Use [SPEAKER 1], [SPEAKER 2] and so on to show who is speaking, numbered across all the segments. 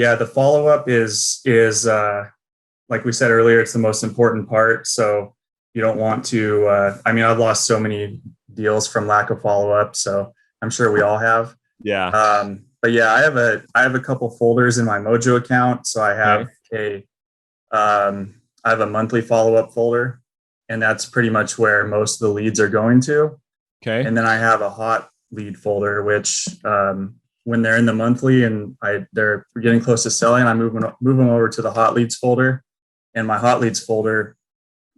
[SPEAKER 1] Yeah, the follow-up is like we said earlier, it's the most important part. So you don't want to, I mean, I've lost so many deals from lack of follow-up. So I'm sure we all have.
[SPEAKER 2] Yeah.
[SPEAKER 1] But yeah, I have a couple folders in my Mojo account. So
[SPEAKER 2] Okay.
[SPEAKER 1] I have a monthly follow-up folder, and that's pretty much where most of the leads are going to.
[SPEAKER 2] Okay.
[SPEAKER 1] And then I have a hot lead folder, which when they're in the monthly and they're getting close to selling, I move them over to the hot leads folder. And my hot leads folder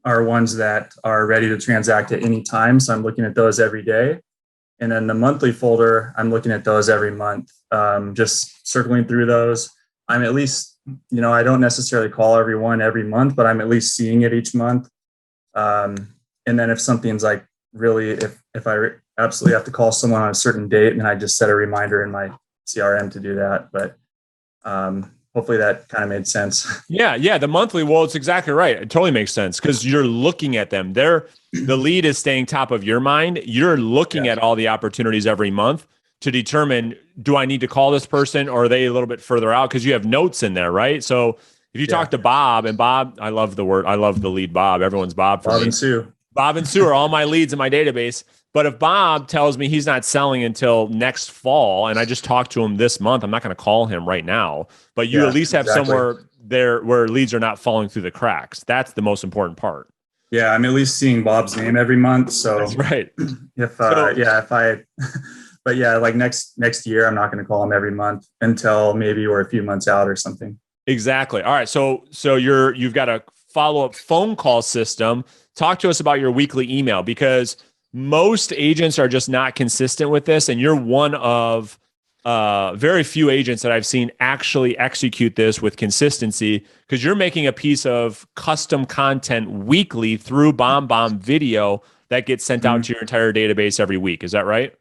[SPEAKER 1] are ones that are ready to transact at any time. So I'm looking at those every day. And then the monthly folder, I'm looking at those every month, just circling through those. I'm at least, I don't necessarily call everyone every month, but I'm at least seeing it each month. And then if something's like really, if I absolutely have to call someone on a certain date, then I just set a reminder in my CRM to do that. But hopefully that kind of made sense.
[SPEAKER 2] Yeah, yeah. The monthly, well, it's exactly right. It totally makes sense because you're looking at them. The lead is staying top of your mind. You're looking
[SPEAKER 1] Yeah.
[SPEAKER 2] at all the opportunities every month to determine, do I need to call this person or are they a little bit further out? Because you have notes in there, right? So if you talk to Bob, and Bob, I love the lead Bob. Everyone's Bob for
[SPEAKER 1] Bob
[SPEAKER 2] me.
[SPEAKER 1] and Sue.
[SPEAKER 2] Bob and Sue are all my leads in my database. But if Bob tells me he's not selling until next fall, and I just talked to him this month, I'm not going to call him right now. But you at least have somewhere there where leads are not falling through the cracks. That's the most important part.
[SPEAKER 1] Yeah, I'm at least seeing Bob's name every month. So
[SPEAKER 2] that's right.
[SPEAKER 1] But yeah, like next year, I'm not going to call him every month until maybe we're a few months out or something.
[SPEAKER 2] Exactly. All right. So you've got a follow-up phone call system. Talk to us about your weekly email, because most agents are just not consistent with this. And you're one of very few agents that I've seen actually execute this with consistency, because you're making a piece of custom content weekly through BombBomb video that gets sent out to your entire database every week. Is that right?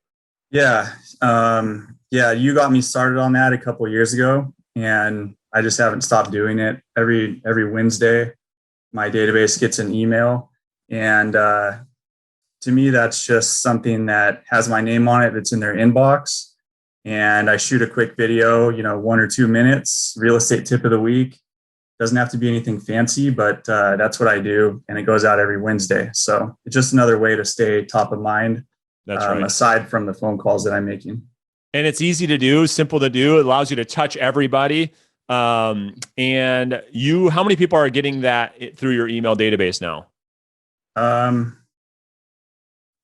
[SPEAKER 1] Yeah. Yeah. You got me started on that a couple of years ago, and I just haven't stopped doing it. Every Wednesday, my database gets an email, and to me, that's just something that has my name on it. That's in their inbox, and I shoot a quick video, 1 or 2 minutes, real estate tip of the week. Doesn't have to be anything fancy, but that's what I do, and it goes out every Wednesday. So it's just another way to stay top of mind.
[SPEAKER 2] That's right.
[SPEAKER 1] Aside from the phone calls that I'm making.
[SPEAKER 2] And it's easy to do, simple to do. It allows you to touch everybody. And how many people are getting that through your email database now?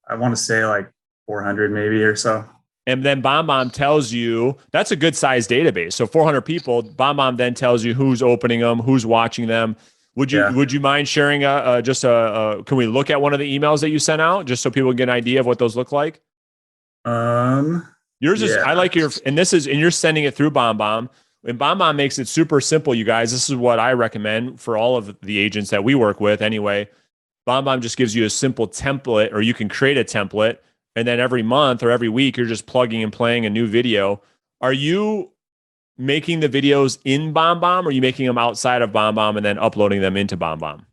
[SPEAKER 1] I want to say like 400 maybe or so.
[SPEAKER 2] And then BombBomb tells you that's a good size database. So 400 people, BombBomb then tells you who's opening them, who's watching them. Would you mind sharing can we look at one of the emails that you sent out just so people get an idea of what those look like? Yours is, I like and you're sending it through BombBomb. And BombBomb makes it super simple, you guys. This is what I recommend for all of the agents that we work with anyway. BombBomb just gives you a simple template, or you can create a template. And then every month or every week, you're just plugging and playing a new video. Are you making the videos in BombBomb, or are you making them outside of BombBomb and then uploading them into BombBomb?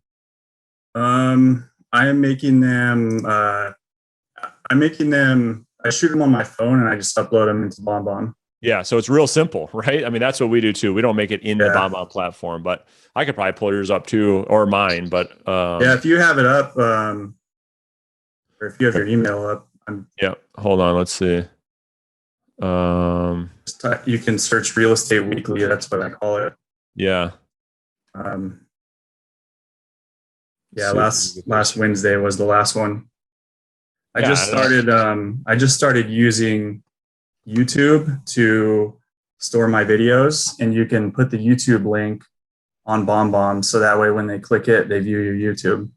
[SPEAKER 1] I am making them, I shoot them on my phone and I just upload them into BombBomb.
[SPEAKER 2] Yeah, so it's real simple, right? I mean, that's what we do too. We don't make it in the BombBomb platform, but I could probably pull yours up too, or mine. But
[SPEAKER 1] if you have it up, or if you have your email up,
[SPEAKER 2] hold on, let's see.
[SPEAKER 1] You can search Real Estate Weekly. That's what I call it.
[SPEAKER 2] Yeah.
[SPEAKER 1] Last Wednesday was the last one. I just started using YouTube to store my videos, and you can put the YouTube link on BombBomb, so that way when they click it, they view your YouTube.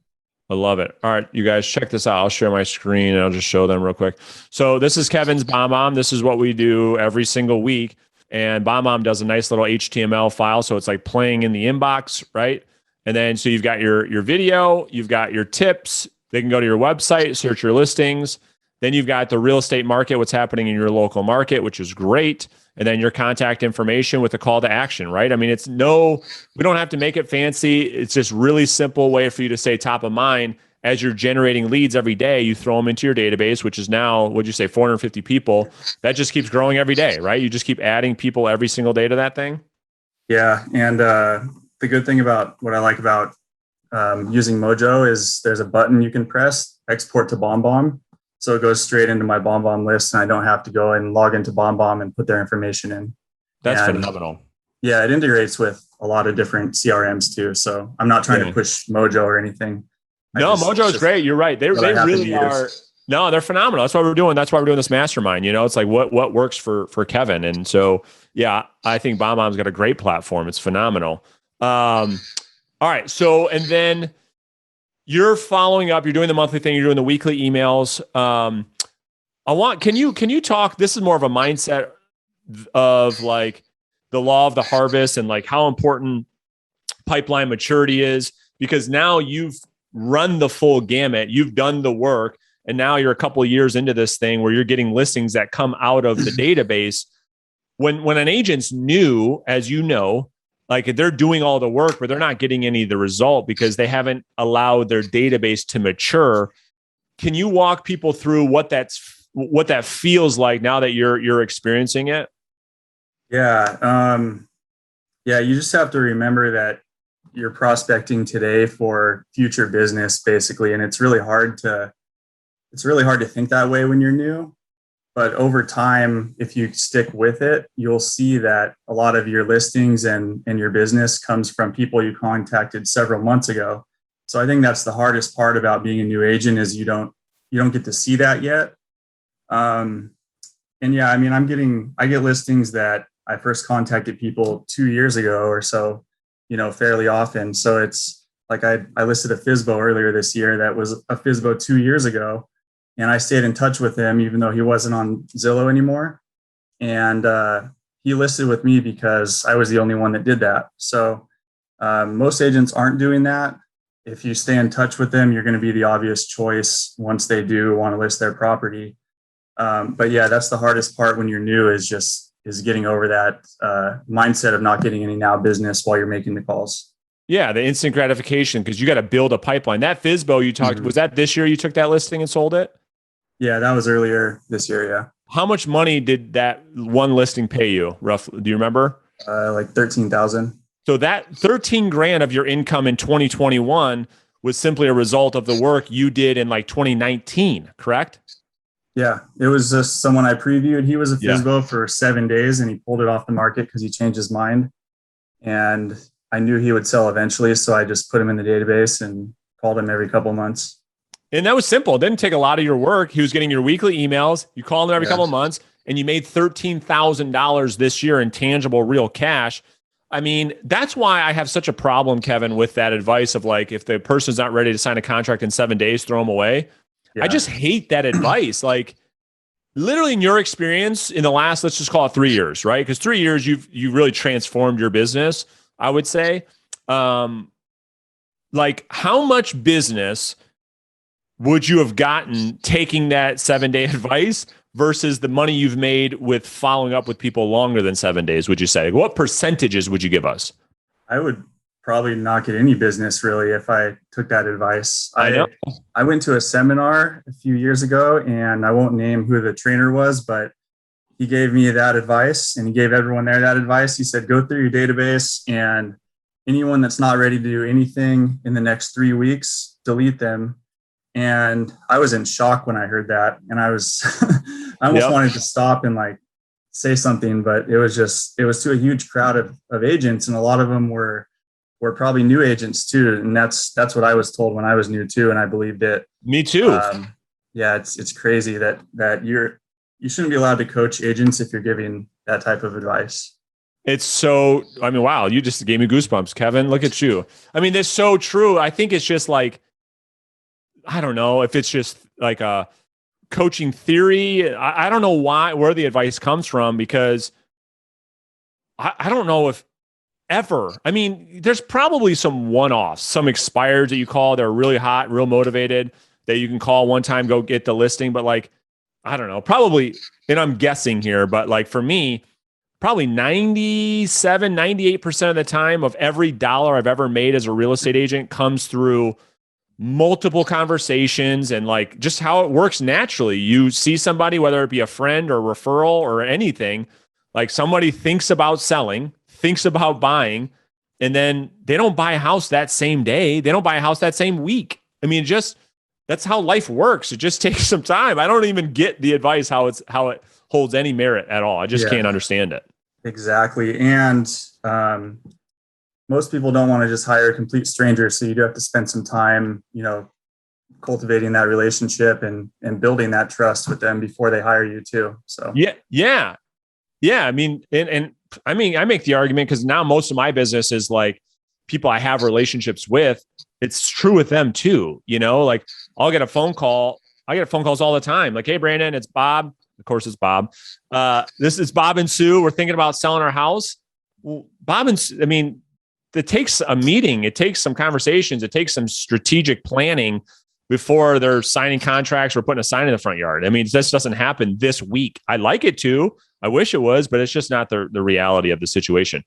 [SPEAKER 2] I love it. All right, you guys, check this out. I'll share my screen and I'll just show them real quick. So this is Kevin's BombBomb. This is what we do every single week. And BombBomb does a nice little HTML file. So it's like playing in the inbox, right? And then, so you've got your video, you've got your tips. They can go to your website, search your listings. Then you've got the real estate market, what's happening in your local market, which is great. And then your contact information with a call to action, right? I mean, we don't have to make it fancy. It's just really simple way for you to stay top of mind as you're generating leads every day. You throw them into your database, which is now, what'd you say, 450 people. That just keeps growing every day, right? You just keep adding people every single day to that thing.
[SPEAKER 1] Yeah. And the good thing about what I like about using Mojo is there's a button you can press, export to BombBomb. So it goes straight into my BombBomb list, and I don't have to go and log into BombBomb and put their information in.
[SPEAKER 2] That's
[SPEAKER 1] And
[SPEAKER 2] phenomenal.
[SPEAKER 1] yeah, it integrates with a lot of different CRMs too. So I'm not trying to push Mojo or anything.
[SPEAKER 2] No, Mojo is great. You're right. They really are. No, they're phenomenal. That's what we're doing. That's why we're doing this mastermind. You know, it's like what works for Kevin. And so, yeah, I think BombBomb's got a great platform. It's phenomenal. All right. So, and then you're following up. You're doing the monthly thing. You're doing the weekly emails. Can you talk? This is more of a mindset of like the law of the harvest and like how important pipeline maturity is, because now you've run the full gamut. You've done the work. And now you're a couple of years into this thing where you're getting listings that come out of the database. When an agent's new, as you know, like they're doing all the work, but they're not getting any of the result because they haven't allowed their database to mature. Can you walk people through what that feels like now that you're experiencing it?
[SPEAKER 1] Yeah. Yeah. You just have to remember that you're prospecting today for future business, basically. And it's really hard to think that way when you're new. But over time, if you stick with it, you'll see that a lot of your listings and your business comes from people you contacted several months ago. So I think that's the hardest part about being a new agent is you don't get to see that yet. And yeah, I mean, I get listings that I first contacted people 2 years ago or so, fairly often. So it's like I listed a FSBO earlier this year that was a FSBO 2 years ago. And I stayed in touch with him, even though he wasn't on Zillow anymore. And he listed with me because I was the only one that did that. So most agents aren't doing that. If you stay in touch with them, you're going to be the obvious choice once they do want to list their property. But yeah, that's the hardest part when you're new is getting over that mindset of not getting any now business while you're making the calls.
[SPEAKER 2] Yeah, the instant gratification, because you got to build a pipeline. That FSBO you talked, was that this year you took that listing and sold it?
[SPEAKER 1] Yeah, that was earlier this year. Yeah.
[SPEAKER 2] How much money did that one listing pay you roughly? Do you remember?
[SPEAKER 1] Like 13,000.
[SPEAKER 2] So that 13 grand of your income in 2021 was simply a result of the work you did in like 2019, correct?
[SPEAKER 1] Yeah, it was just someone I previewed. He was a FSBO for 7 days and he pulled it off the market because he changed his mind. And I knew he would sell eventually. So I just put him in the database and called him every couple of months.
[SPEAKER 2] And that was simple. It didn't take a lot of your work. He was getting your weekly emails. You call him every couple of months and you made $13,000 this year in tangible real cash. I mean, that's why I have such a problem, Kevin, with that advice of like, if the person's not ready to sign a contract in 7 days, throw them away. Yeah. I just hate that advice. Like literally in your experience in the last, let's just call it 3 years, right? Because 3 years, you've really transformed your business, I would say. Like how much business would you have gotten taking that 7 day advice versus the money you've made with following up with people longer than 7 days, would you say? What percentages would you give us?
[SPEAKER 1] I would probably not get any business really if I took that advice. I went to a seminar a few years ago and I won't name who the trainer was, but he gave me that advice and he gave everyone there that advice. He said, go through your database and anyone that's not ready to do anything in the next 3 weeks, delete them. And I was in shock when I heard that. And I almost wanted to stop and like say something, but it was to a huge crowd of agents. And a lot of them were probably new agents too. And that's what I was told when I was new too. And I believed it.
[SPEAKER 2] Me too.
[SPEAKER 1] Yeah. It's crazy that you shouldn't be allowed to coach agents if you're giving that type of advice.
[SPEAKER 2] It's so, I mean, wow, you just gave me goosebumps, Kevin. Look at you. I mean, it's so true. I think it's just like, I don't know if it's just like a coaching theory. I don't know where the advice comes from because I don't know if ever. I mean, there's probably some one-offs, some expireds that you call. They're really hot, real motivated that you can call one time, go get the listing. But like, I don't know, probably, and I'm guessing here, but like for me, probably 97, 98% of the time of every dollar I've ever made as a real estate agent comes through multiple conversations and like just how it works naturally. You see somebody, whether it be a friend or referral or anything, like somebody thinks about selling, thinks about buying, and then they don't buy a house that same day. They don't buy a house that same week. I mean, that's how life works. It just takes some time. I don't even get the advice how it holds any merit at all. I just can't understand it.
[SPEAKER 1] Exactly. And most people don't want to just hire a complete stranger. So you do have to spend some time, cultivating that relationship and building that trust with them before they hire you too. So
[SPEAKER 2] yeah. I mean, I make the argument because now most of my business is like people I have relationships with. It's true with them too. Like I'll get a phone call. I get phone calls all the time. Like, hey, Brandon, it's Bob. Of course, it's Bob. This is Bob and Sue. We're thinking about selling our house. Well, Bob and Sue, I mean, it takes a meeting. It takes some conversations. It takes some strategic planning before they're signing contracts or putting a sign in the front yard. I mean, this doesn't happen this week. I like it to. I wish it was, but it's just not the reality of the situation.